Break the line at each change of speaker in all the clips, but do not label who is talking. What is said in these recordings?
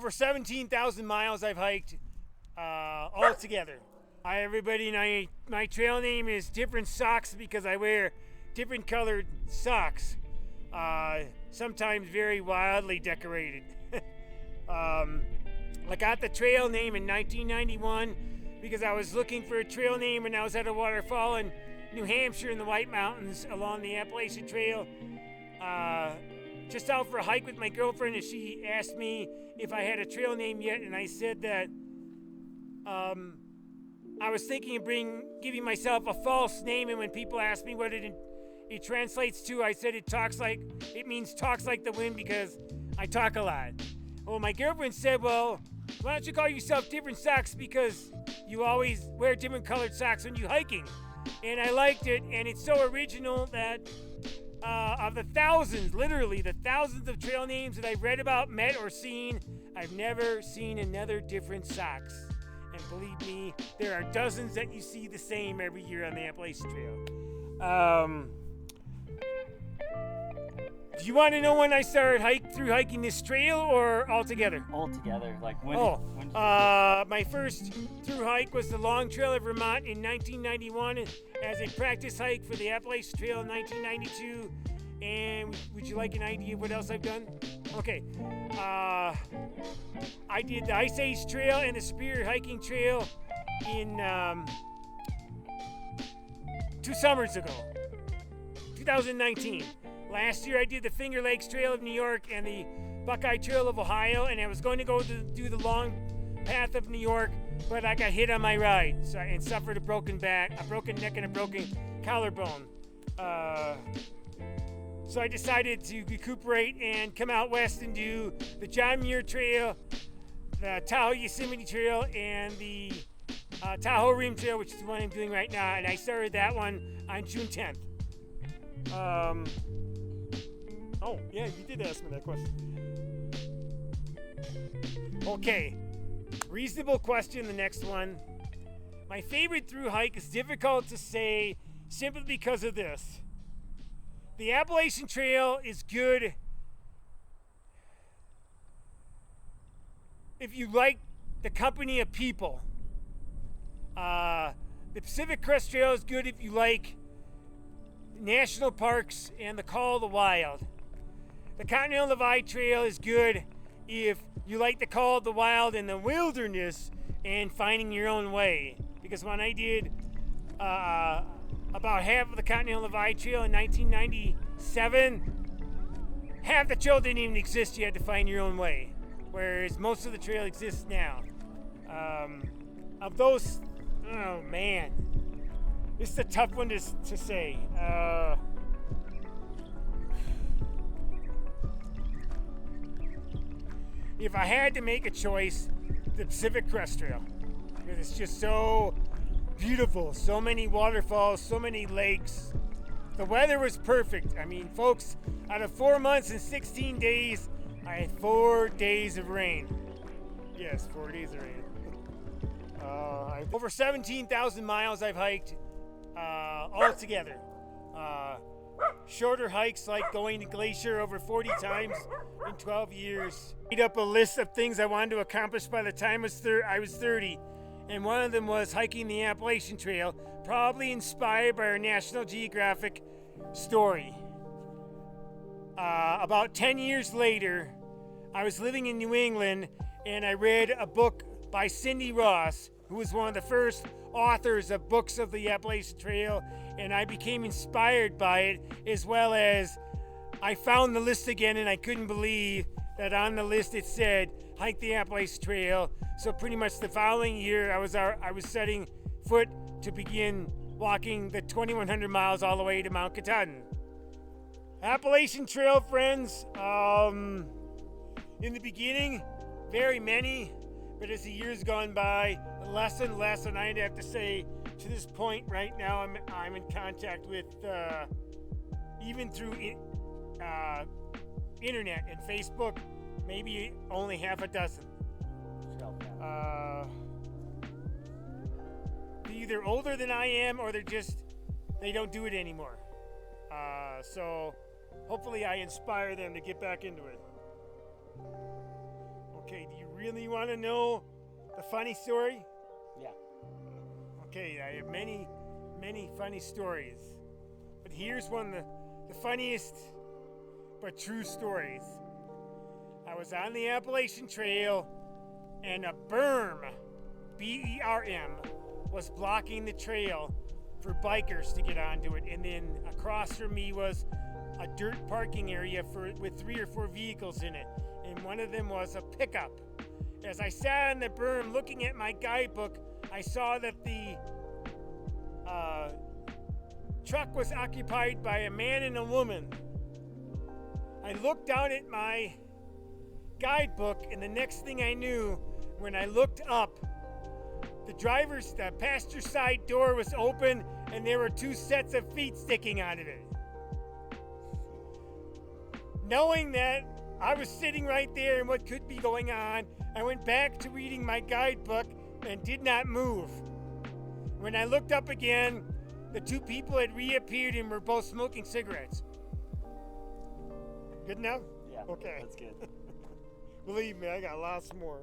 Over 17,000 miles I've hiked all together. Hi everybody, my trail name is Different Socks because I wear different colored socks, sometimes very wildly decorated. I got the trail name in 1991 because I was looking for a trail name when I was at a waterfall in New Hampshire in the White Mountains along the Appalachian Trail, just out for a hike with my girlfriend, and she asked me if I had a trail name yet, and I said that I was thinking of giving myself a false name, and when people ask me what it translates to, I said it means talks like the wind because I talk a lot. Well, my girlfriend said, well, why don't you call yourself Different Socks because you always wear different colored socks when you're hiking. And I liked it, and it's so original that of the thousands, literally the thousands of trail names that I've read about, met, or seen, I've never seen another Different Socks. And believe me, there are dozens that you see the same every year on the Appalachian Trail. Do you want to know when I started through hiking this trail or altogether?
Altogether, like when?
My first through hike was the Long Trail of Vermont in 1991 as a practice hike for the Appalachian Trail in 1992. And would you like an idea of what else I've done? Okay. I did the Ice Age Trail and the Superior Hiking Trail in 2 summers ago, 2019. Last year I did the Finger Lakes Trail of New York and the Buckeye Trail of Ohio, and I was going to go do the long path of New York, but I got hit on my ride and suffered a broken back, a broken neck, and a broken collarbone. So I decided to recuperate and come out west and do the John Muir Trail, the Tahoe Yosemite Trail, and the Tahoe Rim Trail, which is the one I'm doing right now, and I started that one on June 10th. Oh, yeah, you did ask me that question. Okay, reasonable question, the next one. My favorite through hike is difficult to say simply because of this. The Appalachian Trail is good if you like the company of people. The Pacific Crest Trail is good if you like national parks and the call of the wild. The Continental Divide Trail is good if you like the call of the wild and the wilderness and finding your own way. Because when I did about half of the Continental Divide Trail in 1997, half the trail didn't even exist. You had to find your own way. Whereas most of the trail exists now. Of those, oh man, this is a tough one to say. If I had to make a choice, the Pacific Crest Trail, because it's just so beautiful, so many waterfalls, so many lakes. The weather was perfect. I mean, folks, out of 4 months and 16 days, I had 4 days of rain. Yes, 4 days of rain. Over 17,000 miles I've hiked all together. Shorter hikes like going to Glacier over 40 times in 12 years. Made up a list of things I wanted to accomplish by the time I was 30, and one of them was hiking the Appalachian Trail, probably inspired by our National Geographic story. About 10 years later, I was living in New England, and I read a book by Cindy Ross, who was one of the first authors of books of the Appalachian Trail, and I became inspired by it, as well as I found the list again, and I couldn't believe that on the list it said hike the Appalachian Trail. So pretty much the following year I was setting foot to begin walking the 2,100 miles all the way to Mount Katahdin. Appalachian Trail friends, in the beginning, very many, but as the years gone by, less and less, and I'd have to say to this point right now I'm in contact with, even through internet and Facebook, maybe only half a dozen. They're either older than I am or they don't do it anymore. So hopefully I inspire them to get back into it. Okay, do you really want to know the funny story?
Yeah.
Okay, I have many, many funny stories. But here's one of the funniest but true stories. I was on the Appalachian Trail and a berm, B-E-R-M, was blocking the trail for bikers to get onto it. And then across from me was a dirt parking area with 3 or 4 vehicles in it. And one of them was a pickup. As I sat on the berm looking at my guidebook, I saw that the truck was occupied by a man and a woman. I looked down at my guidebook, and the next thing I knew, when I looked up, the passenger side door was open, and there were 2 sets of feet sticking out of it. Knowing that I was sitting right there and what could be going on, I went back to reading my guidebook and did not move. When I looked up again, the 2 people had reappeared and were both smoking cigarettes. Good enough?
Yeah.
Okay.
That's good.
Believe me, I got lots more.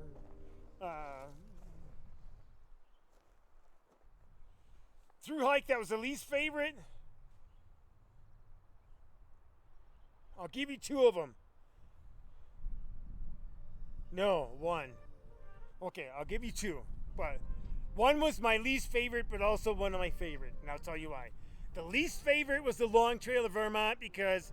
Through hike that was the least favorite. I'll give you 2 of them. No, 1. Okay, I'll give you 2. But one was my least favorite, but also one of my favorite, and I'll tell you why. The least favorite was the Long Trail of Vermont because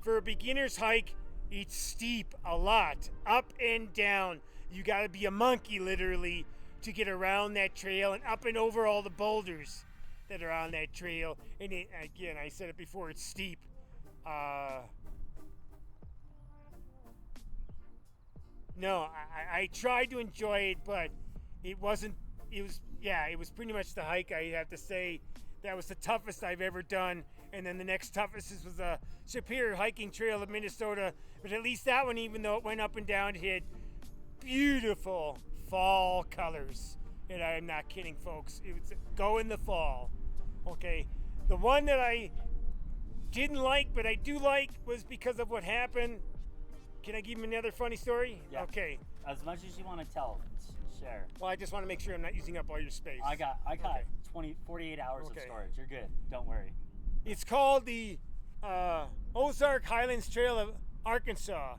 for a beginner's hike, it's steep a lot, up and down. You got to be a monkey, literally, to get around that trail and up and over all the boulders that are on that trail. And again, I said it before, it's steep. No, I tried to enjoy it, but it was pretty much the hike. I have to say that was the toughest I've ever done. And then the next toughest was the Superior Hiking Trail of Minnesota. But at least that one, even though it went up and down, it had beautiful fall colors. And I'm not kidding, folks. It was go in the fall. Okay. The one that I didn't like, but I do like, was because of what happened. Can I give him another funny story?
Yeah.
Okay.
As much as you want to tell, share.
Well, I just want to make sure I'm not using up all your space.
I got
Okay.
48 hours of
Okay.
storage. You're good. Don't worry.
It's called the Ozark Highlands Trail of Arkansas.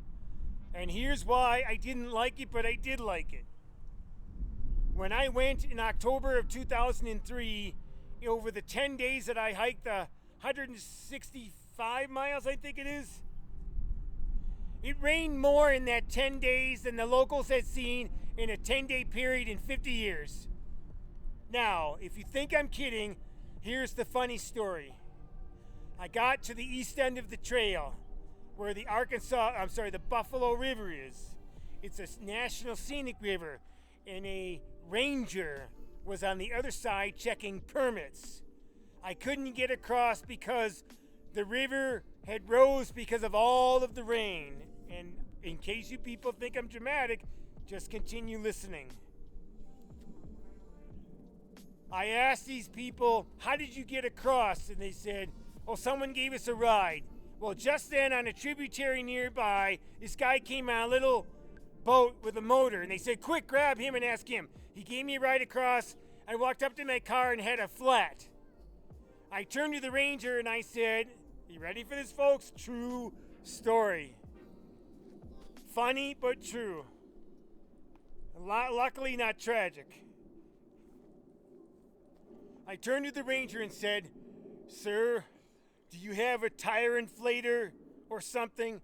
And here's why I didn't like it, but I did like it. When I went in October of 2003, over the 10 days that I hiked the 165 miles, I think it is, it rained more in that 10 days than the locals had seen in a 10-day period in 50 years. Now, if you think I'm kidding, here's the funny story. I got to the east end of the trail where the Buffalo River is. It's a national scenic river, and a ranger was on the other side checking permits. I couldn't get across because the river had rose because of all of the rain. And in case you people think I'm dramatic, just continue listening. I asked these people, how did you get across? And they said, oh, someone gave us a ride. Well, just then on a tributary nearby, this guy came on a little boat with a motor, and they said, quick, grab him and ask him. He gave me a ride across. I walked up to my car and had a flat. I turned to the ranger and I said, you ready for this, folks? True story. Funny, but true. Luckily not tragic. I turned to the ranger and said, sir, do you have a tire inflator or something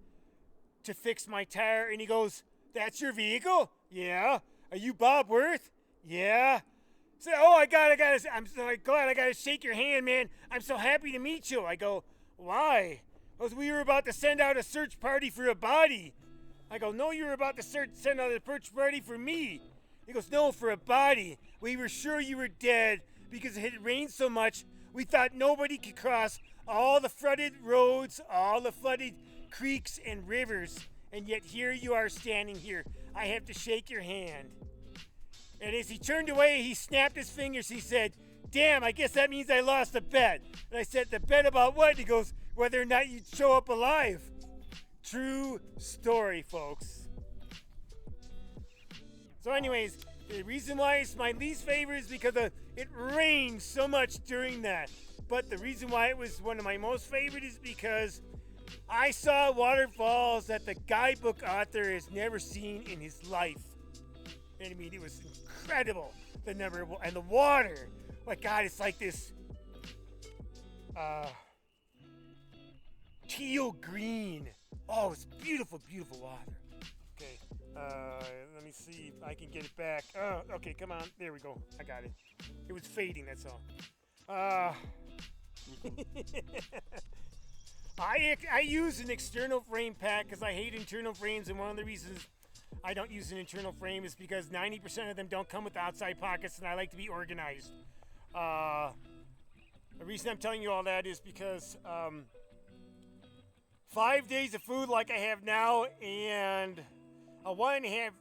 to fix my tire? And he goes, that's your vehicle? Yeah. Are you Bob Worth? Yeah. So, I'm so glad I got to shake your hand, man. I'm so happy to meet you. I go, why? Because we were about to send out a search party for a body. I go, no, you were about to send out a search party for me. He goes, no, for a body. We were sure you were dead because it had rained so much. We thought nobody could cross all the flooded roads, all the flooded creeks and rivers. And yet here you are standing here. I have to shake your hand. And as he turned away, he snapped his fingers. He said, damn, I guess that means I lost a bet. And I said, the bet about what? He goes, whether or not you'd show up alive. True story, folks. So anyways, the reason why it's my least favorite is because it rained so much during that. But the reason why it was one of my most favorite is because I saw waterfalls that the guidebook author has never seen in his life. And I mean, it was incredible. The number and the water. My God, it's like this teal green. Oh, it's beautiful, beautiful water. Okay, let me see if I can get it back. Oh, okay, come on. There we go. I got it. It was fading, that's all. I use an external frame pack because I hate internal frames, and one of the reasons I don't use an internal frame is because 90% of them don't come with outside pockets, and I like to be organized. The reason I'm telling you all that is because 5 days of food like I have now, and a one and a half,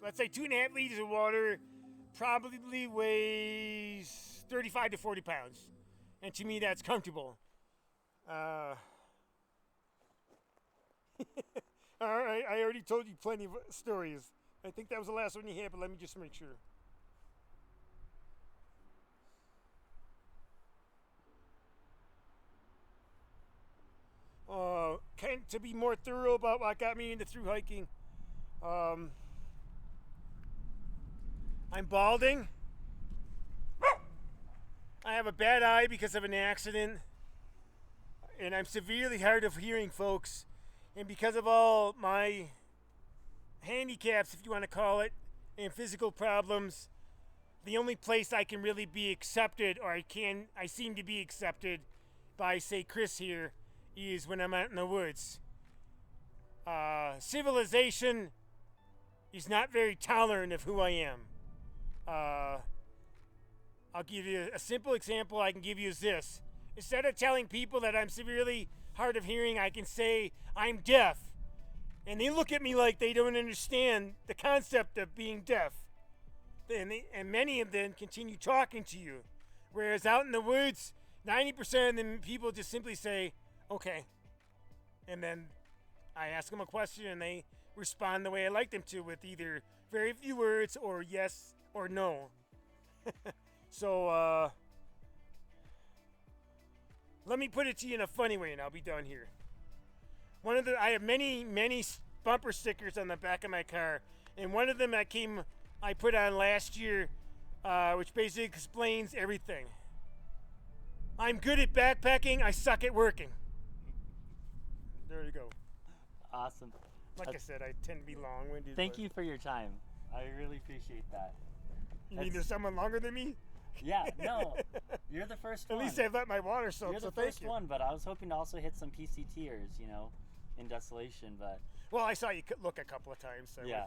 let's say 2.5 liters of water probably weighs 35 to 40 pounds. And to me, that's comfortable. All right, I already told you plenty of stories. I think that was the last one you had, but let me just make sure. To be more thorough about what got me into through hiking, I'm balding. I have a bad eye because of an accident, and I'm severely hard of hearing, folks. And because of all my handicaps, if you want to call it, and physical problems, the only place I can really be accepted, or I seem to be accepted by, say, Chris here, is when I'm out in the woods. Civilization is not very tolerant of who I am. I'll give you a simple example I can give you is this. Instead of telling people that I'm severely hard of hearing, I can say I'm deaf. And they look at me like they don't understand the concept of being deaf. And many of them continue talking to you. Whereas out in the woods, 90% of them people just simply say, okay. And then I ask them a question and they respond the way I like them to, with either very few words or yes or no. So, let me put it to you in a funny way and I'll be done here. I have many bumper stickers on the back of my car, and one of them I put on last year, which basically explains everything. I'm good at backpacking, I suck at working. There you go.
Awesome.
Like I said, I tend to be long-winded.
Thank you for your time. I really appreciate that.
You mean there's someone longer than me?
Yeah, no. You're the first one.
At least I've let my water soak,
You're
so
the
thank
first
you.
one, but I was hoping to also hit some PCTers, in desolation, but...
Well, I saw you look a couple of times. So
yeah,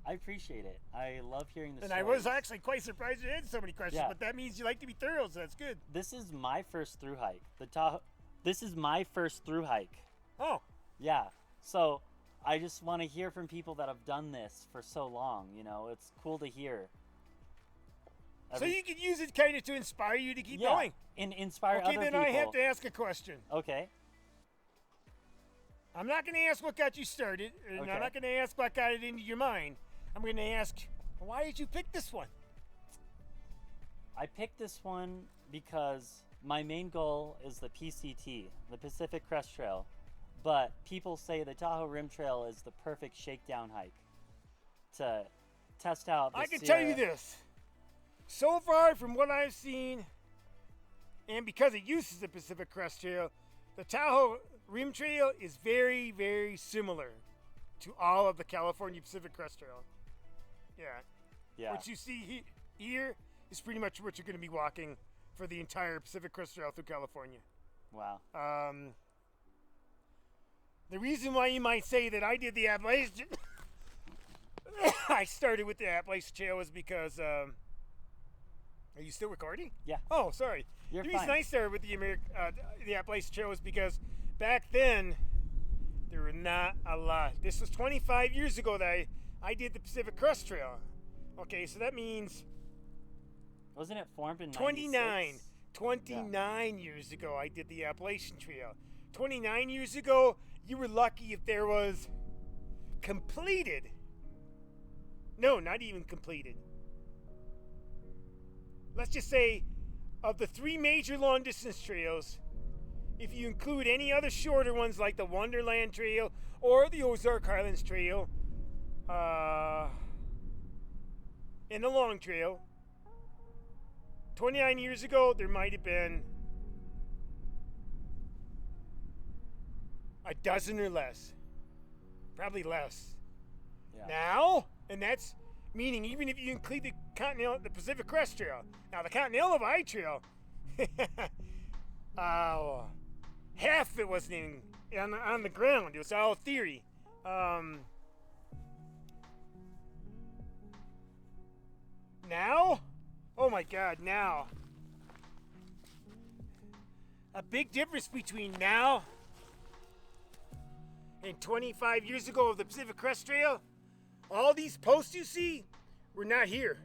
I appreciate it. I love hearing the
and
stories.
I was actually quite surprised you had so many questions,
Yeah.
but that means you like to be thorough, so that's good.
This is my first through hike. This is my first through hike.
Oh.
Yeah, so I just want to hear from people that have done this for so long, It's cool to hear.
So you could use it kind of to inspire you to keep
yeah,
going.
and inspire other people.
Okay, then I have to ask a question.
Okay.
I'm not going to ask what got you started, and
Okay.
I'm not going to ask what got it into your mind. I'm going to ask, why did you pick this one?
I picked this one because my main goal is the PCT, the Pacific Crest Trail, but people say the Tahoe Rim Trail is the perfect shakedown hike to test out the
I can
Sierra.
tell you this. So far, from what I've seen, and because it uses the Pacific Crest Trail, the Tahoe Rim Trail is very, very similar to all of the California Pacific Crest Trail. Yeah. What you see here is pretty much what you're going to be walking for the entire Pacific Crest Trail through California.
Wow.
The reason why you might say that I did the Appalachian... I started with the Appalachian Trail was because... Are you still recording?
Yeah.
Oh, sorry.
You're
the reason
fine.
I started with the Appalachian Trail was because back then there were not a lot. This was 25 years ago that I did the Pacific Crest Trail. Okay, so that means
Wasn't it formed in
29
96?
years ago I did the Appalachian Trail. 29 years ago, you were lucky if there was completed. No, not even completed. Let's just say, of the 3 major long distance trails, if you include any other shorter ones like the Wonderland Trail or the Ozark Highlands Trail, and the Long Trail, 29 years ago, there might have been a dozen or less. Probably less.
Yeah.
Now, and that's meaning even if you include the Pacific Crest Trail. Now, the Continental Divide Trail, half of it wasn't even on the ground. It was all theory. Now, oh my God, now. A big difference between now and 25 years ago of the Pacific Crest Trail, all these posts you see were not here.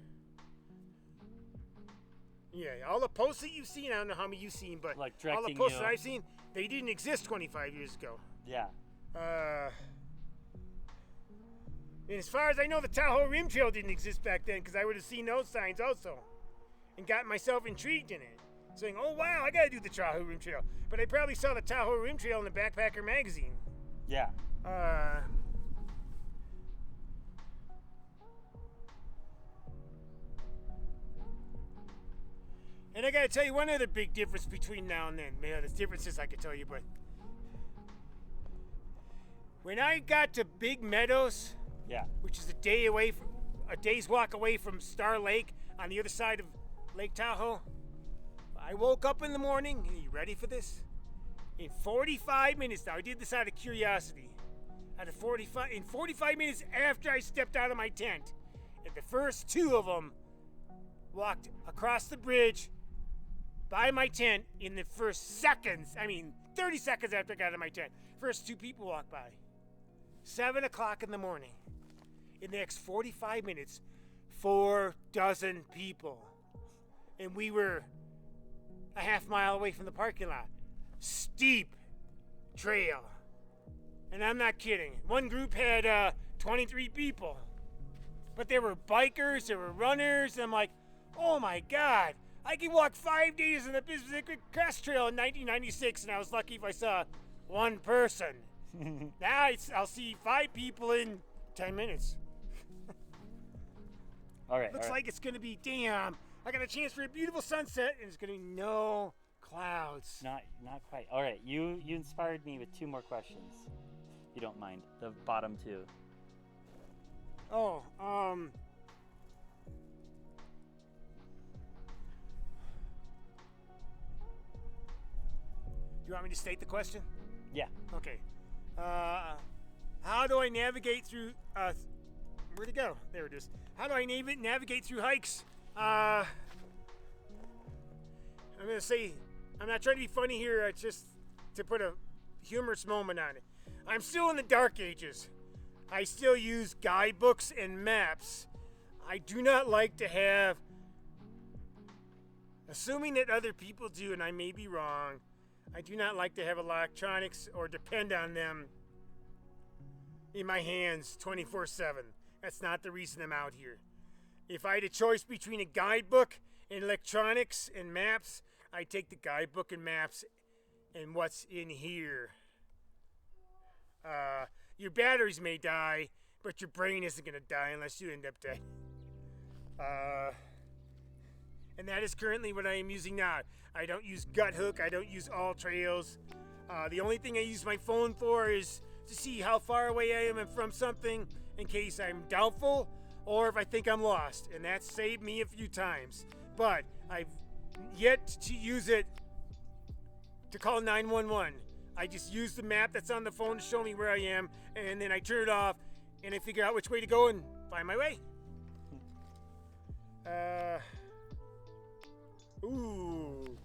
Yeah, all the posts that you've seen, I don't know how many you've seen, but
Like
all the
directing
posts
you.
that I've seen, they didn't exist 25 years ago.
Yeah.
And as far as I know, the Tahoe Rim Trail didn't exist back then because I would have seen those signs also and gotten myself intrigued in it. Saying, oh wow, I gotta do the Tahoe Rim Trail. But I probably saw the Tahoe Rim Trail in the Backpacker magazine.
Yeah.
And I gotta tell you one other big difference between now and then. Man, there's differences I could tell you, but when I got to Big Meadows,
Yeah.
which is a day's walk away from Star Lake on the other side of Lake Tahoe, I woke up in the morning. Are you ready for this? In 45 minutes, now I did this out of curiosity. In 45 minutes after I stepped out of my tent, and the first 2 of them walked across the bridge by my tent in the first seconds. 30 seconds after I got out of my tent. First 2 people walked by. 7 o'clock in the morning. In the next 45 minutes, 4 dozen people. And we were a half mile away from the parking lot. Steep trail. And I'm not kidding. One group had 23 people. But there were bikers, there were runners, and I'm like, oh my God, I could walk 5 days in the Pacific Crest Trail in 1996, and I was lucky if I saw 1 person. Now I'll see 5 people in 10 minutes.
All right.
Looks like it's gonna be, damn, I got a chance for a beautiful sunset, and it's gonna be no clouds.
Not quite. All right. You inspired me with 2 more questions, if you don't mind. The bottom 2.
Oh, do you want me to state the question?
Yeah.
Okay. How do I navigate through, where'd it go? There it is. How do I navigate through hikes? I'm gonna say, I'm not trying to be funny here, it's just to put a humorous moment on it. I'm still in the dark ages. I still use guidebooks and maps. I do not like to have, assuming that other people do, and I may be wrong, I do not like to have electronics or depend on them in my hands 24/7. That's not the reason I'm out here. If I had a choice between a guidebook and electronics and maps, I'd take the guidebook and maps and what's in here. Your batteries may die, but your brain isn't going to die unless you end up dead. And that is currently what I am using now. I don't use Guthook. I don't use All Trails. The only thing I use my phone for is to see how far away I am from something in case I'm doubtful or if I think I'm lost. And that's saved me a few times. But I've yet to use it to call 911. I just use the map that's on the phone to show me where I am, and then I turn it off, and I figure out which way to go and find my way. Ooh,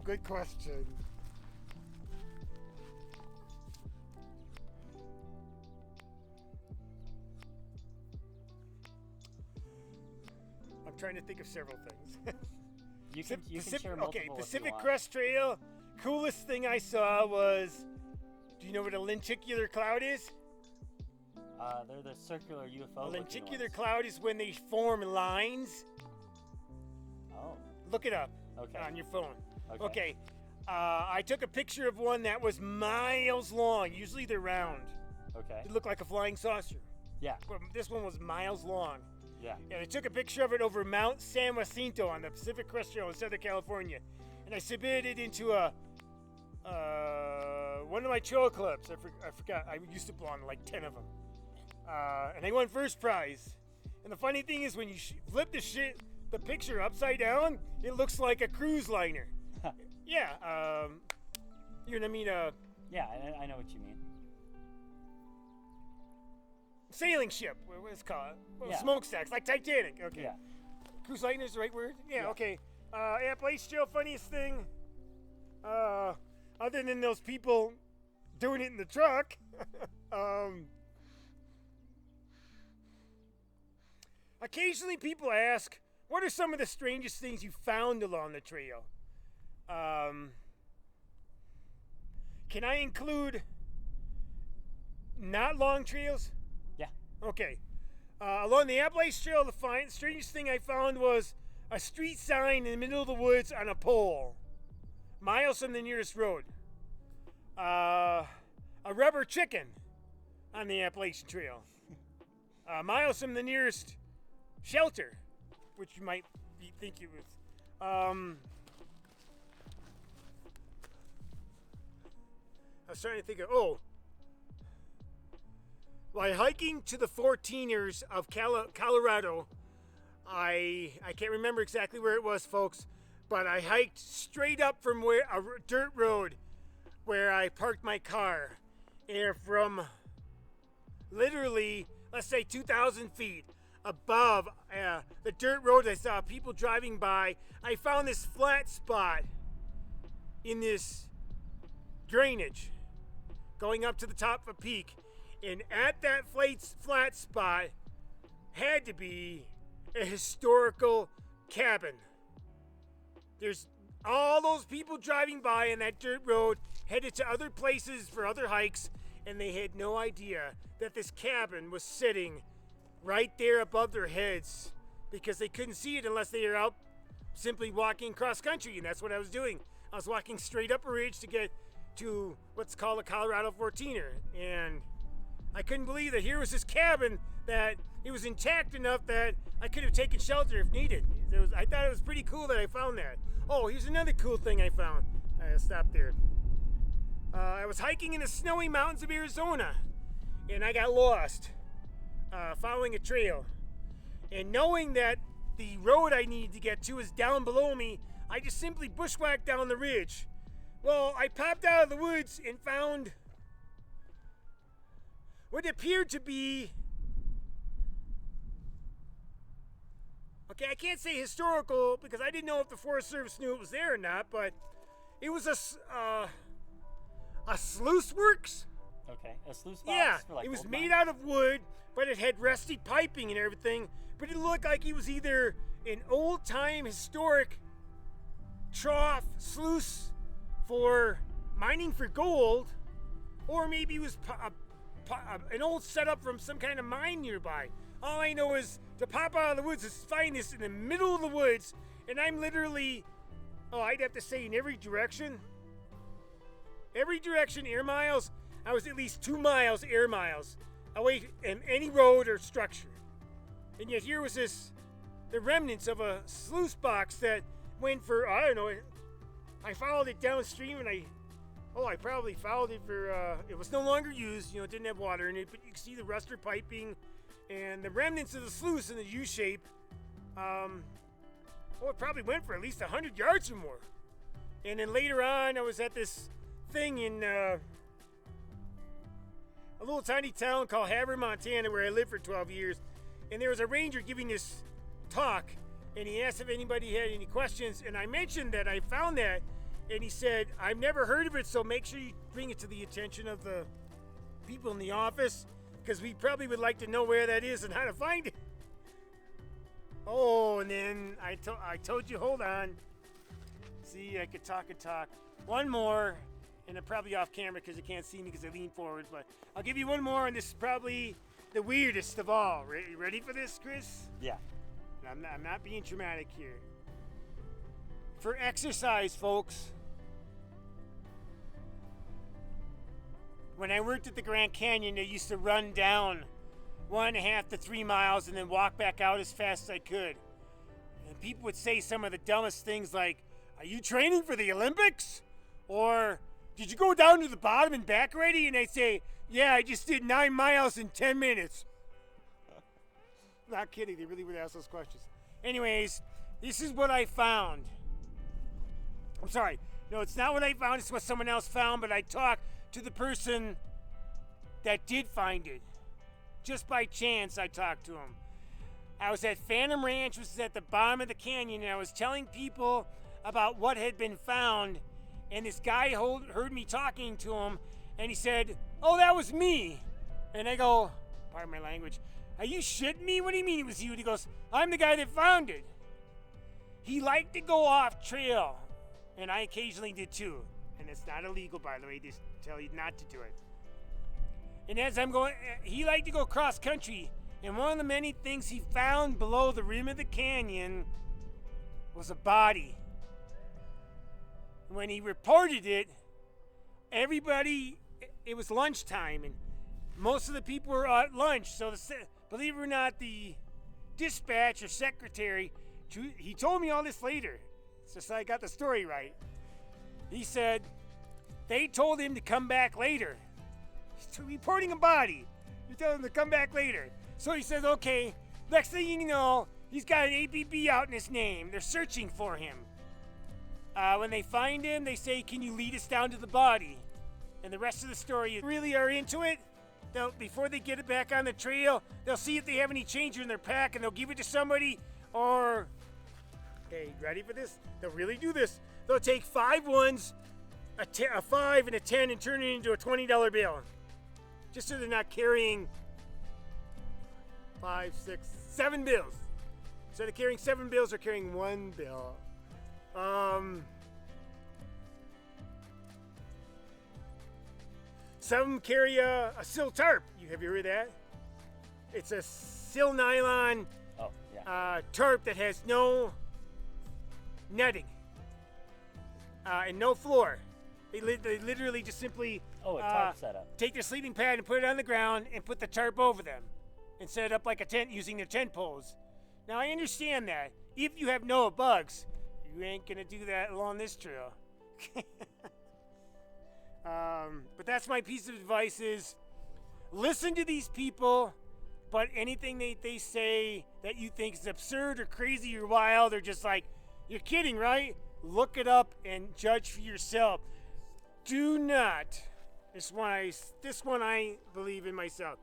good question. I'm trying to think of several things.
You can share multiple.
Okay,
if you
Pacific
want.
Crest Trail. Coolest thing I saw was, do you know what a lenticular cloud is?
They're the circular UFO.
A
looking
lenticular
ones.
cloud is when they form lines.
Oh.
Look it up
Okay.
on your phone.
Okay.
Okay. I took a picture of one that was miles long. Usually they're round.
Okay.
It looked like a flying saucer.
Yeah.
But this one was miles long.
Yeah.
And I took a picture of it over Mount San Jacinto on the Pacific Crest Trail in Southern California. And I submitted it into one of my trail clubs. I forgot. I used to belong to like 10 of them. And I won first prize. And the funny thing is when you flip the picture upside down, it looks like a cruise liner. Yeah. You know what I mean?
Yeah, I know what you mean.
Sailing ship. What's it called? Well,
Yeah.
Smokestacks, like Titanic. Okay.
Yeah.
Cruise liner is the right word? Yeah,
Yeah.
okay. Appalachian Trail, funniest thing, other than those people doing it in the truck, occasionally people ask, what are some of the strangest things you found along the trail? Can I include not long trails?
Yeah.
Okay. Along the Appalachian Trail, the strangest thing I found was a street sign in the middle of the woods on a pole, miles from the nearest road. A rubber chicken on the Appalachian Trail, miles from the nearest shelter, which you might think it was. I was trying to think of, while hiking to the 14ers of Colorado, I can't remember exactly where it was, folks, but I hiked straight up from where a dirt road where I parked my car, and from literally, let's say 2,000 feet above the dirt road, I saw people driving by. I found this flat spot in this drainage going up to the top of a peak. And at that flat spot had to be a historical cabin. There's all those people driving by on that dirt road, headed to other places for other hikes, and they had no idea that this cabin was sitting right there above their heads because they couldn't see it unless they were out simply walking cross country, and that's what I was doing. I was walking straight up a ridge to get to what's called a Colorado 14er, and I couldn't believe that here was this cabin that it was intact enough that I could have taken shelter if needed. I thought it was pretty cool that I found that. Oh, here's another cool thing I found. I stopped there. I was hiking in the snowy mountains of Arizona, and I got lost following a trail. And knowing that the road I needed to get to is down below me, I just simply bushwhacked down the ridge. Well, I popped out of the woods and found what appeared to be, okay, I can't say historical because I didn't know if the Forest Service knew it was there or not, but it was a sluice works.
Okay. A sluice box?
Yeah,
for like
it was
gold
made
mine?
out of wood, but it had rusty piping and everything, but it looked like it was either an old-time historic trough sluice for mining for gold, or maybe it was an old setup from some kind of mine nearby. All I know is to pop out of the woods is find this in the middle of the woods, and I'm literally, I'd have to say in every direction air miles, I was at least 2 miles air miles away from any road or structure. And yet here was the remnants of a sluice box that went for, I don't know, I followed it downstream and I probably followed it for, it was no longer used, it didn't have water in it, but you can see the rusted piping and the remnants of the sluice in the U shape. It probably went for at least 100 yards or more. And then later on, I was at this thing in a little tiny town called Havre, Montana, where I lived for 12 years. And there was a ranger giving this talk, and he asked if anybody had any questions, and I mentioned that I found that, and he said, I've never heard of it, so make sure you bring it to the attention of the people in the office, because we probably would like to know where that is and how to find it. Oh, and then I told you, hold on. See, I could talk and talk. One more, and I'm probably off camera because you can't see me because I lean forward, but I'll give you one more, and this is probably the weirdest of all. Ready for this, Chris?
Yeah.
I'm not being dramatic here. For exercise, folks, when I worked at the Grand Canyon, I used to run down 1.5 to 3 miles and then walk back out as fast as I could. And people would say some of the dumbest things like, "Are you training for the Olympics?" Or, "Did you go down to the bottom and back already?" And I'd say, "Yeah, I just did 9 miles in 10 minutes. Not kidding, they really would ask those questions. Anyways, this is what I found. I'm sorry. No, it's not what I found, it's what someone else found, but I talked to the person that did find it. Just by chance, I talked to him. I was at Phantom Ranch, which is at the bottom of the canyon, and I was telling people about what had been found, and this guy heard me talking to him, and he said, "Oh, that was me." And I go, pardon my language, "Are you shitting me? What do you mean it was you?" And he goes, "I'm the guy that found it." He liked to go off trail, and I occasionally did too. And it's not illegal, by the way, they just tell you not to do it. And as I'm going, he liked to go cross country, and one of the many things he found below the rim of the canyon was a body. When he reported it, everybody, it was lunchtime, and most of the people were at lunch, so believe it or not, the dispatch or secretary, he told me all this later, so I got the story right. He said they told him to come back later. He's reporting a body. You tell him to come back later. So he says, okay, next thing you know, he's got an APB out in his name. They're searching for him. When they find him, they say, "Can you lead us down to the body?" And the rest of the story, if you really are into it, before they get it back on the trail, they'll see if they have any change in their pack, and they'll give it to somebody, or, hey, ready for this? They'll really do this. They'll take 5 ones, a 5 and a 10, and turn it into a $20 bill. Just so they're not carrying 5, 6, 7 bills. Instead of carrying 7 bills, they're carrying 1 bill. Some carry a sill tarp. Have you heard that? It's a sill nylon tarp that has no netting and no floor. They literally just simply
a tarp setup.
Take their sleeping pad and put it on the ground and put the tarp over them and set it up like a tent using their tent poles. Now I understand that. If you have no bugs, you ain't gonna do that along this trail. But that's my piece of advice is listen to these people, but anything they say that you think is absurd or crazy or wild or just like, "You're kidding, right?" Look it up and judge for yourself. Do not, this one I believe in myself.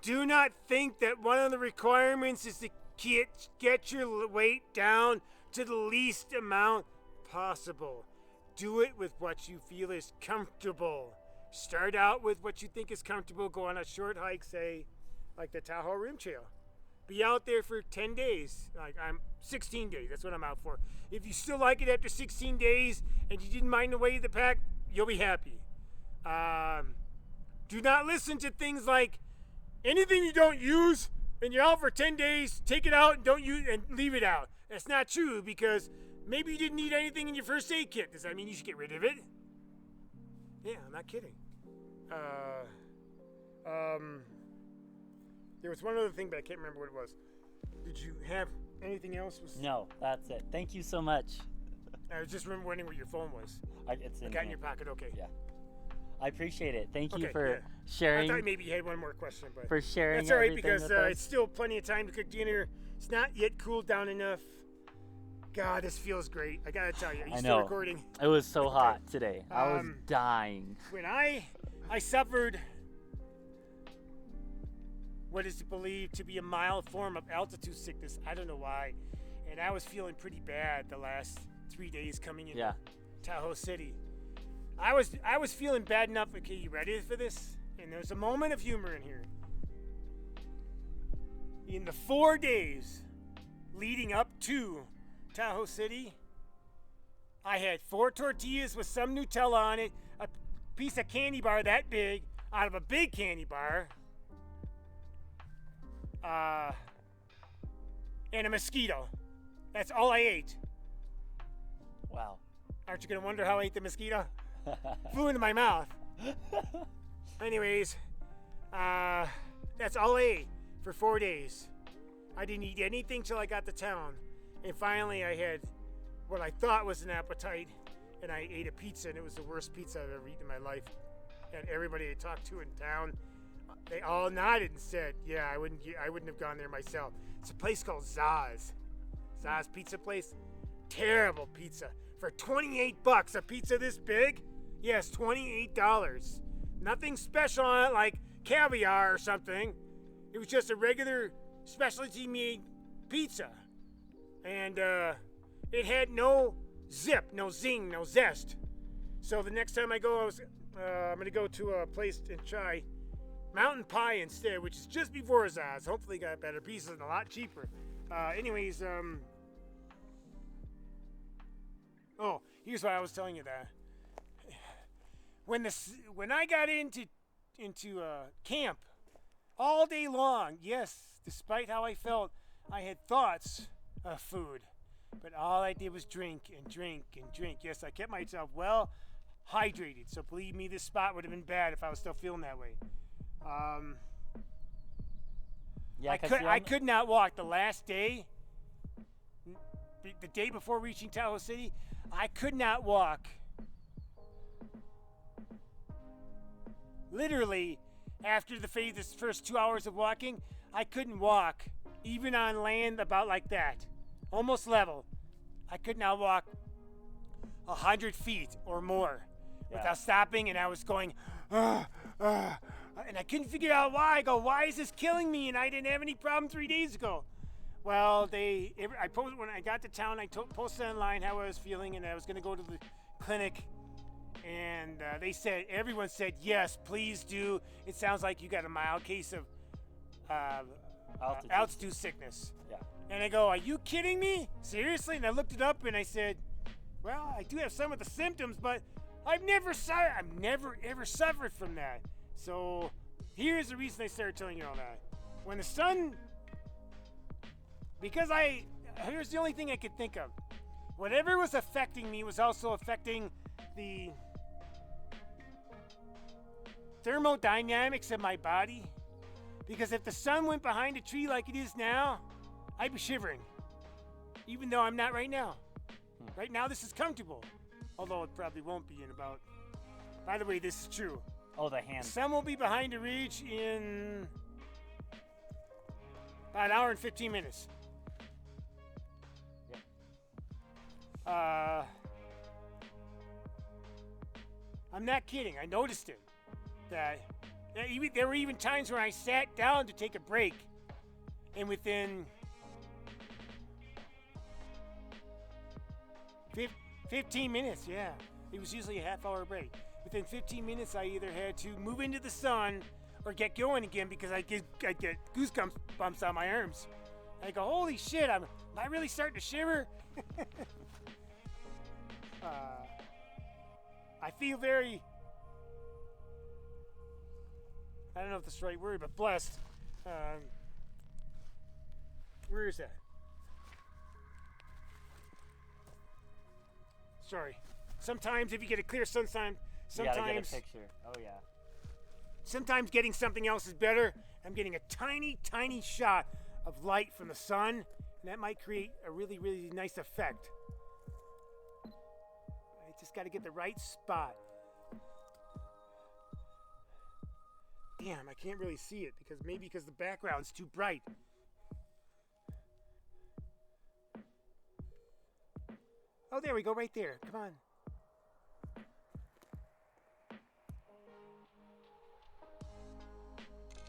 Do not think that one of the requirements is to get your weight down to the least amount possible. Do it with what you feel is comfortable. Start out with what you think is comfortable. Go on a short hike, say, like the Tahoe Rim Trail. Be out there for 10 days. I'm 16 days. That's what I'm out for. If you still like it after 16 days and you didn't mind the weight of the pack, you'll be happy. Do not listen to things like anything you don't use and you're out for 10 days, take it out and don't use and leave it out. That's not true because maybe you didn't need anything in your first aid kit. Does that mean you should get rid of it? Yeah, I'm not kidding. There was one other thing, but I can't remember what it was. Did you have anything else?
No, that's it. Thank you so much.
I was just wondering where your phone was.
It's in
got in your pocket, okay.
Yeah. I appreciate it. Thank you
Okay,
for
yeah.
sharing.
I thought maybe you had one more question, but
For sharing
that's all right
everything
because
with us.
it's still plenty of time to cook dinner. It's not yet cooled down enough. God, this feels great. I gotta tell you. Are you
I
still
know.
recording?
It was so hot today. I was dying.
When I suffered what is believed to be a mild form of altitude sickness. I don't know why. And I was feeling pretty bad the last 3 days coming in Tahoe City. I was feeling bad enough. Okay, you ready for this? And there's a moment of humor in here. In the 4 days leading up to Tahoe City, I had 4 tortillas with some Nutella on it, a piece of candy bar that big out of a big candy bar, and a mosquito. That's all I ate.
Wow.
Aren't you gonna wonder how I ate the mosquito? Flew into my mouth. Anyways, that's all I ate for 4 days. I didn't eat anything till I got to town. And finally I had what I thought was an appetite, and I ate a pizza, and it was the worst pizza I've ever eaten in my life. And everybody I talked to in town, they all nodded and said, yeah, I wouldn't have gone there myself. It's a place called Zaz. Zaz Pizza Place. Terrible pizza. For $28, a pizza this big? Yes, $28. Nothing special on it like caviar or something. It was just a regular specialty made pizza. And it had no zip, no zing, no zest. So the next time I go, I'm going to go to a place and try Mountain Pie instead, which is just before Zaz. Hopefully got better pieces and a lot cheaper. Anyways, oh, here's why I was telling you that. When I got into camp all day long, yes, despite how I felt, I had thoughts of food, but all I did was drink and drink and drink. Yes, I kept myself well hydrated, so believe me, this spot would have been bad if I was still feeling that way.
Yeah,
I could not walk the last day, the day before reaching Tahoe City. I could not walk. Literally, after the first 2 hours of walking, I couldn't walk, even on land about like that, almost level. I could not walk 100 feet or more without stopping, and I was going, and I couldn't figure out why. I go, why is this killing me? And I didn't have any problem 3 days ago. Well, when I got to town, I posted online how I was feeling, and I was going to go to the clinic. And everyone said, yes, please do. It sounds like you got a mild case of altitude sickness.
Yeah.
And I go, are you kidding me? Seriously? And I looked it up and I said, well, I do have some of the symptoms, but I've never ever suffered from that. So here's the reason I started telling you all that. When the sun, here's the only thing I could think of. Whatever was affecting me was also affecting the thermodynamics of my body. Because if the sun went behind a tree like it is now, I'd be shivering. Even though I'm not right now. Right now this is comfortable. Although it probably won't be in about... By the way, this is true.
Oh, the hand.
The sun will be behind a ridge in about an hour and 15 minutes.
Yep.
I'm not kidding. I noticed it. There were even times where I sat down to take a break, and within 15 minutes, yeah, it was usually a half-hour break. Within 15 minutes, I either had to move into the sun or get going again because I'd get goosebumps bumps on my arms. I go, holy shit! Am I really starting to shiver? I feel very, I don't know if that's the right word, but blessed. Where is that? Sorry. Sometimes if you get a clear sunshine,
You gotta get a picture. Oh, yeah.
Sometimes getting something else is better. I'm getting a tiny, tiny shot of light from the sun, and that might create a really, really nice effect. I just got to get the right spot. Damn, I can't really see it because the background's too bright. Oh, there we go, right there. Come on.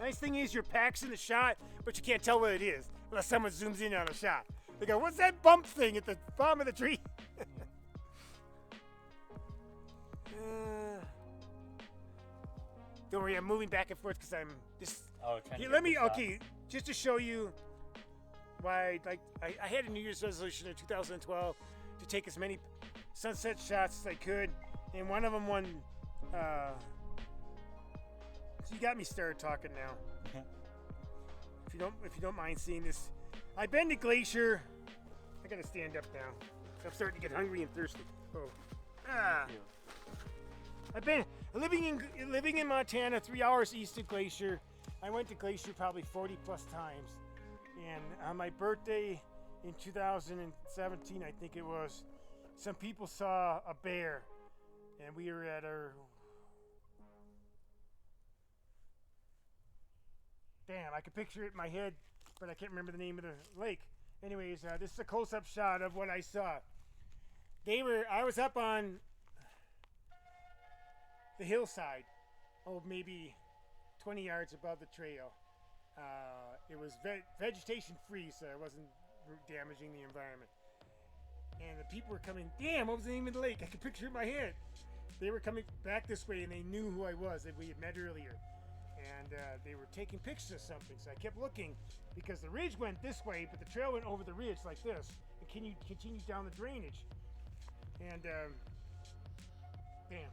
Nice thing is your pack's in the shot, but you can't tell what it is unless someone zooms in on a shot. They go, what's that bump thing at the bottom of the tree? Don't worry, I'm moving back and forth because I'm just...
Oh, trying
Here,
to
let
get
me,
the shot.
okay, just to show you why, I had a New Year's resolution in 2012 to take as many sunset shots as I could, and one of them won, so you got me started talking now. if you don't mind seeing this. I've been to Glacier. I gotta stand up now. I'm starting to get hungry and thirsty. Oh. I've been living in Montana, 3 hours east of Glacier. I went to Glacier probably 40 plus times. And on my birthday in 2017, I think it was, some people saw a bear. And we were at our... Damn, I can picture it in my head, but I can't remember the name of the lake. Anyways, this is a close-up shot of what I saw. I was up on the hillside, maybe 20 yards above the trail. It was vegetation free, so I wasn't damaging the environment. And the people were coming, damn, what was the name of the lake? I can picture it in my head. They were coming back this way and they knew who I was, that we had met earlier. And they were taking pictures of something, so I kept looking because the ridge went this way, but the trail went over the ridge like this and continued down the drainage. And damn,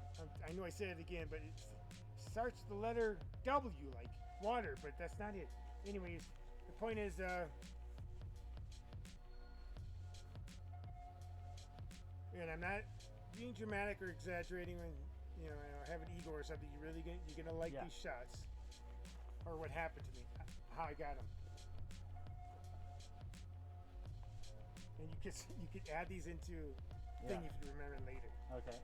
I know I said it again, but it starts with the letter W, like water, but that's not it. Anyways, the point is, and I'm not being dramatic or exaggerating when I have an ego or something. You're gonna like these shots, or what happened to me, how I got them. And you could add these into thing if you remember later.
Okay.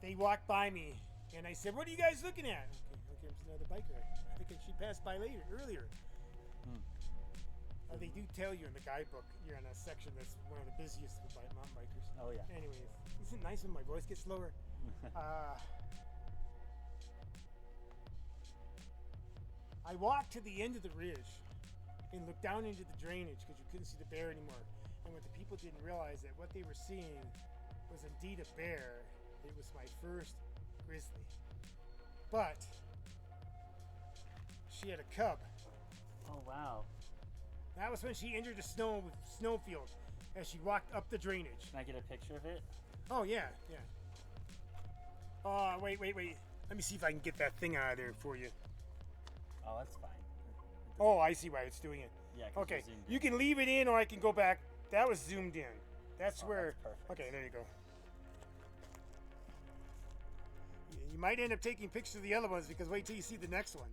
They walked by me, and I said, "What are you guys looking at?" Okay, it's another biker. I think she passed by earlier. They do tell you in the guidebook you're in a section that's one of the busiest of mountain bikers.
Oh yeah.
Anyways, isn't it nice when my voice gets lower? I walked to the end of the ridge and looked down into the drainage because you couldn't see the bear anymore. And what the people didn't realize that what they were seeing was indeed a bear. It was my first grizzly. But she had a cub.
Oh wow.
That was when she entered the snowfield as she walked up the drainage.
Can I get a picture of it?
Oh yeah. Wait. Let me see if I can get that thing out of there for you.
Oh, that's fine.
Oh, I see why it's doing it.
Yeah.
Okay, you can leave it in, or I can go back. That was zoomed in. That's where.
That's perfect.
Okay, there you go. You might end up taking pictures of the other ones because wait till you see the next one.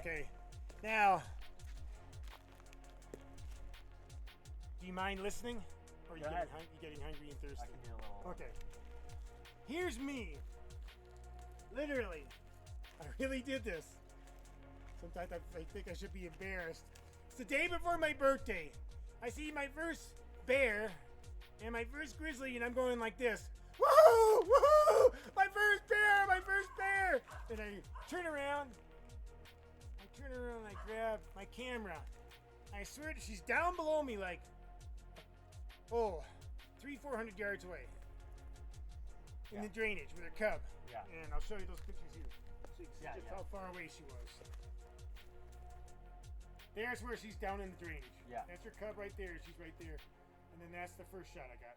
Okay. Now, do you mind listening? Or are you getting hungry and thirsty?
I can do a little.
Okay. Here's me. Literally. I really did this. Sometimes I think I should be embarrassed. It's the day before my birthday. I see my first bear and my first grizzly, and I'm going like this. Woohoo! Woohoo! My first bear! My first bear! And I turn around. And I grab my camera. I swear she's down below me like 300-400 yards away in the drainage with her cub.
Yeah.
And I'll show you those pictures here so you can see just how far away she was. There's where she's down in the drainage.
Yeah.
That's her cub right there. She's right there. And then that's the first shot I got.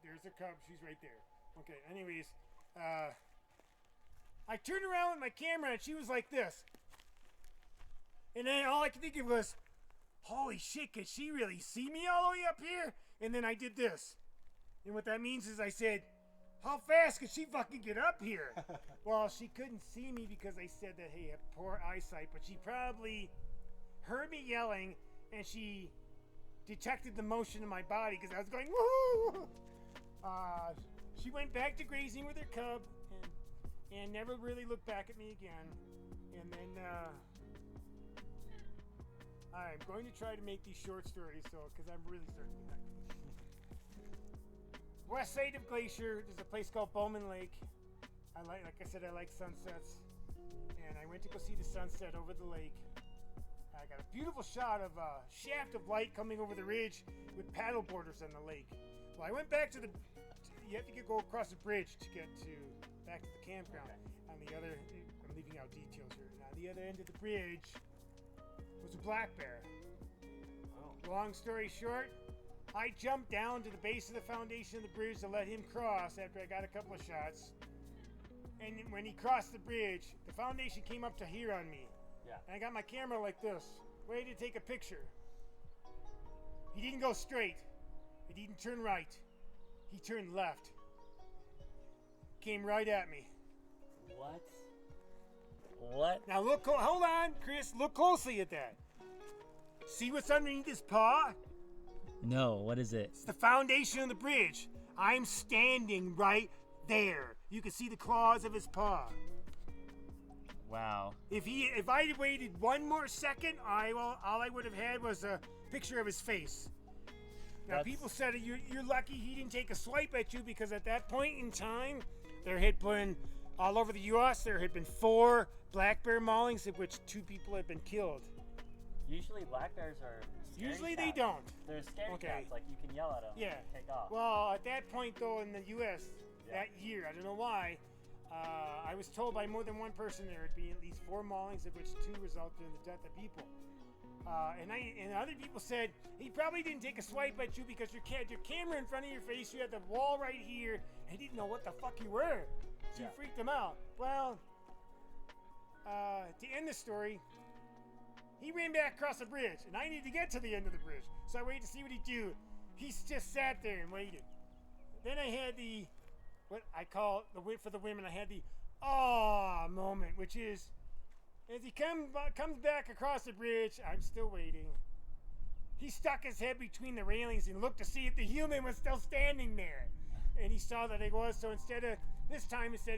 There's the cub. She's right there. Okay. Anyways, I turned around with my camera and she was like this. And then all I could think of was, holy shit, can she really see me all the way up here? And then I did this. And what that means is I said, how fast could she fucking get up here? Well, she couldn't see me because I said that, hey, I have poor eyesight, but she probably heard me yelling and she detected the motion in my body because I was going, woohoo! She went back to grazing with her cub and never really looked back at me again. And then, I'm going to try to make these short stories, because I'm really starting to get west side of Glacier, there's a place called Bowman Lake. Like I said, I like sunsets, and I went to go see the sunset over the lake. I got a beautiful shot of a shaft of light coming over the ridge with paddle boarders on the lake. Well, I went back to you have to go across the bridge to get back to the campground. Okay. On the other, I'm leaving out details here. And on the other end of the bridge was a black bear. Oh. Long story short, I jumped down to the base of the foundation of the bridge to let him cross after I got a couple of shots. And when he crossed the bridge, the foundation came up to here on me.
Yeah.
And I got my camera like this, ready to take a picture. He didn't go straight. He didn't turn right. He turned left. Came right at me.
What? What?
Now look, hold on, Chris, look closely at that. See what's underneath his paw?
No, what is it?
It's the foundation of the bridge. I'm standing right there. You can see the claws of his paw.
Wow.
If I had waited one more second, all I would have had was a picture of his face. Now people said you're lucky he didn't take a swipe at you, because at that point in time, there had been all over the U.S. there had been 4 black bear maulings, of which 2 people had been killed.
Usually black bears are scary
Usually
cats.
they don't.
They're scary
Okay.
cats, like you can yell at them and take off.
Well, at that point though in the U.S. that year, I don't know why, I was told by more than one person there would be at least 4 maulings, of which 2 resulted in the death of people. And other people said he probably didn't take a swipe at you because your camera in front of your face, you had the wall right here, and he didn't know what the fuck you were, so you freaked him out. Well, to end the story, he ran back across the bridge, and I needed to get to the end of the bridge, so I waited to see what he'd do. He just sat there and waited. Then I had the, what I call for the women, I had the moment, which is, as he comes back across the bridge, I'm still waiting. He stuck his head between the railings and looked to see if the human was still standing there. And he saw that it was, so instead of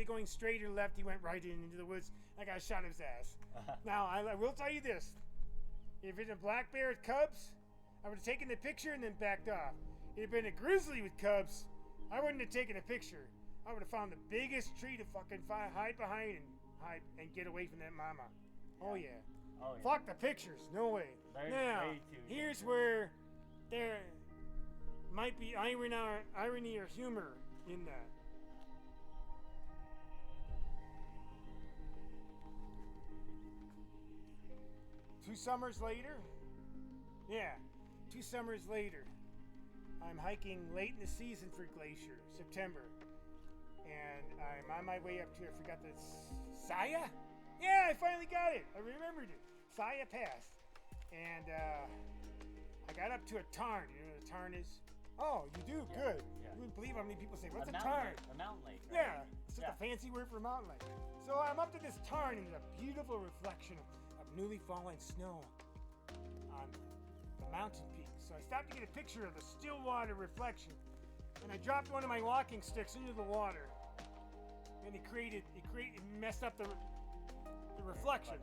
going straight or left, he went right into the woods. I got a shot of his ass. Now, I will tell you this. If it's a black bear with cubs, I would have taken the picture and then backed off. If it had been a grizzly with cubs, I wouldn't have taken a picture. I would have found the biggest tree to fucking hide behind and get away from that mama. Oh yeah.
Oh, yeah.
Fuck the pictures. No way. Now,
way too
here's where there might be irony or humor in that. Two summers later, I'm hiking late in the season for Glacier, September. And I'm on my way up to, I forgot the Saya? Yeah, I finally got it. I remembered it. Saya Pass. And I got up to a tarn. You know what a tarn is? Oh, you do?
Yeah,
Good.
yeah.
You wouldn't believe how many people say, what's a
mountain
tarn?
lake, a mountain lake. Right?
Yeah, it's just a fancy word for mountain lake. So I'm up to this tarn, and there's a beautiful reflection of newly fallen snow on the mountain peak. So I stopped to get a picture of the still water reflection, and I dropped one of my walking sticks into the water, and it messed up the reflection.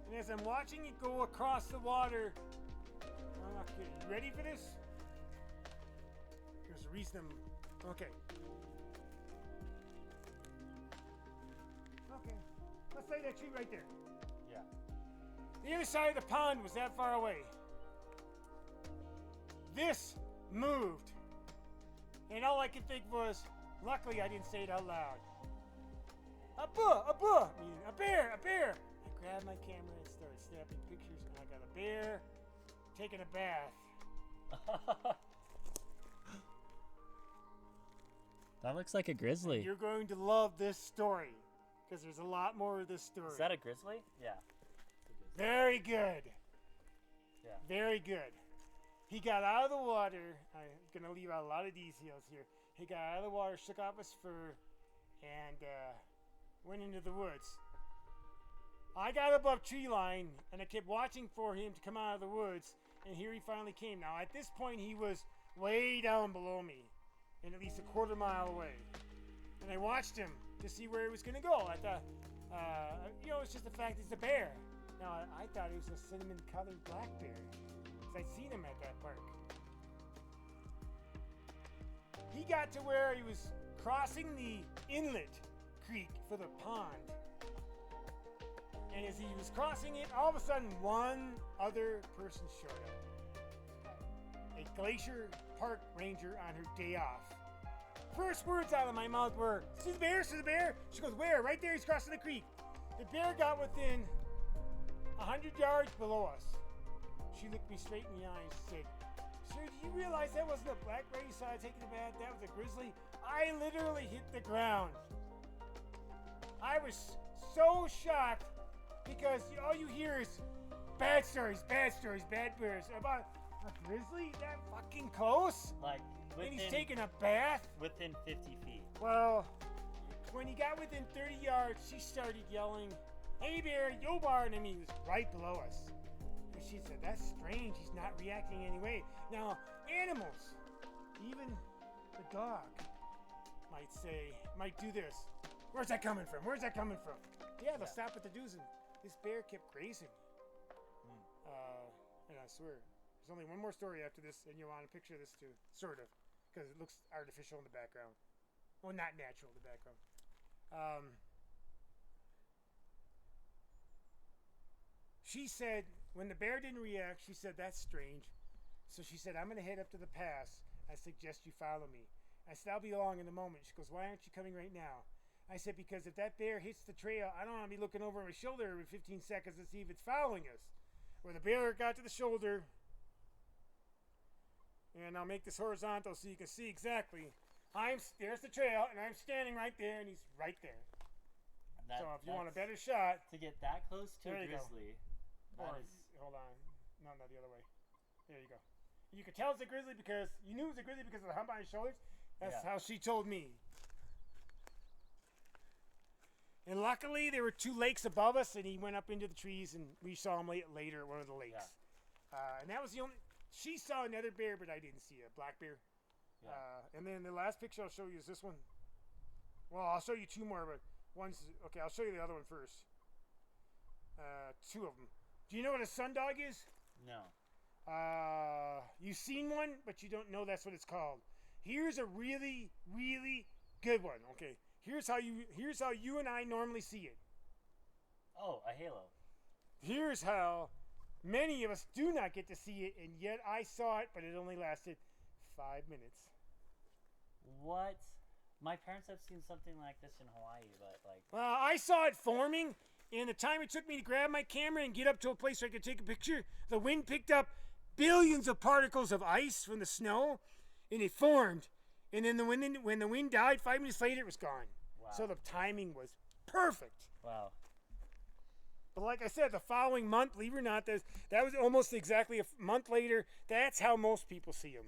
And as I'm watching it go across the water, I'm not kidding. You ready for this? There's a reason okay. Okay, let's say that tree right there.
Yeah.
The other side of the pond was that far away. This moved. And all I could think was, luckily I didn't say it out loud. A buh, meaning a bear. I grabbed my camera and started snapping pictures, and I got a bear taking a bath.
That looks like a grizzly.
You're going to love this story, because there's a lot more of this story.
Is that a grizzly? Yeah.
Very good.
Yeah.
Very good. He got out of the water. I'm going to leave out a lot of details here. He got out of the water, shook off his fur, and went into the woods. I got above tree line, and I kept watching for him to come out of the woods, and here he finally came. Now, at this point, he was way down below me, and at least a quarter mile away. And I watched him to see where he was going to go. I thought, it's just the fact he's a bear. Now, I thought he was a cinnamon-colored black bear, because I'd seen him at that park. He got to where he was crossing the inlet creek for the pond. And as he was crossing it, all of a sudden, one other person showed up. A Glacier Park ranger on her day off. First words out of my mouth were, see the bear, see the bear? She goes, where? Right there, he's crossing the creek. The bear got within 100 yards below us. She looked me straight in the eyes and said, Sir, do you realize that wasn't a black bear you saw taking a bath? That was a grizzly. I literally hit the ground. I was so shocked because all you hear is bad stories, bad bears. About a grizzly that fucking close?
Like,
And he's taking a bath?
within 50 feet.
Well, when he got within 30 yards, she started yelling, "Hey bear, yo bar," and he was right below us. And she said, "That's strange, he's not reacting anyway." Now, animals, even the dog, might do this. Where's that coming from? Where's that coming from? Yeah, they'll stop at the doos, and this bear kept grazing. And I swear, there's only one more story after this, and you'll want to picture this too, sort of, because it looks artificial in the background. Well, not natural in the background. She said, when the bear didn't react, she said, "That's strange." So she said, "I'm going to head up to the pass. I suggest you follow me." I said, "I'll be along in a moment." She goes, "Why aren't you coming right now?" I said, "Because if that bear hits the trail, I don't want to be looking over my shoulder every 15 seconds to see if it's following us." Well, the bear got to the shoulder, and I'll make this horizontal so you can see exactly. There's the trail, and I'm standing right there, and he's right there. So if you want a better shot,
to get that close to
there
a
you go.
grizzly, that is
hold on, no, not the other way. There you go. You could tell it's a grizzly because you knew it was a grizzly because of the hump on his shoulders. That's how she told me. And luckily, there were two lakes above us, and he went up into the trees, and we saw him later at one of the lakes. And that was the only. She saw another bear, but I didn't see a black bear. And then the last picture I'll show you is this one. Well, I'll show you two more, but one's okay. I'll show you the other one first. Two of them. Do you know what a sundog is?
no.
You've seen one, but you don't know that's what it's called. Here's a really, really good one. Okay. Here's how you and I normally see it.
Oh, a halo.
Here's how many of us do not get to see it, and yet I saw it, but it only lasted 5 minutes.
What? My parents have seen something like this in Hawaii, but like.
Well, I saw it forming, and the time it took me to grab my camera and get up to a place where I could take a picture, the wind picked up billions of particles of ice from the snow, and it formed. And then when the wind died, 5 minutes later, it was gone.
Wow.
So the timing was perfect.
Wow.
But like I said, the following month, believe it or not, that was almost exactly a month later. That's how most people see them.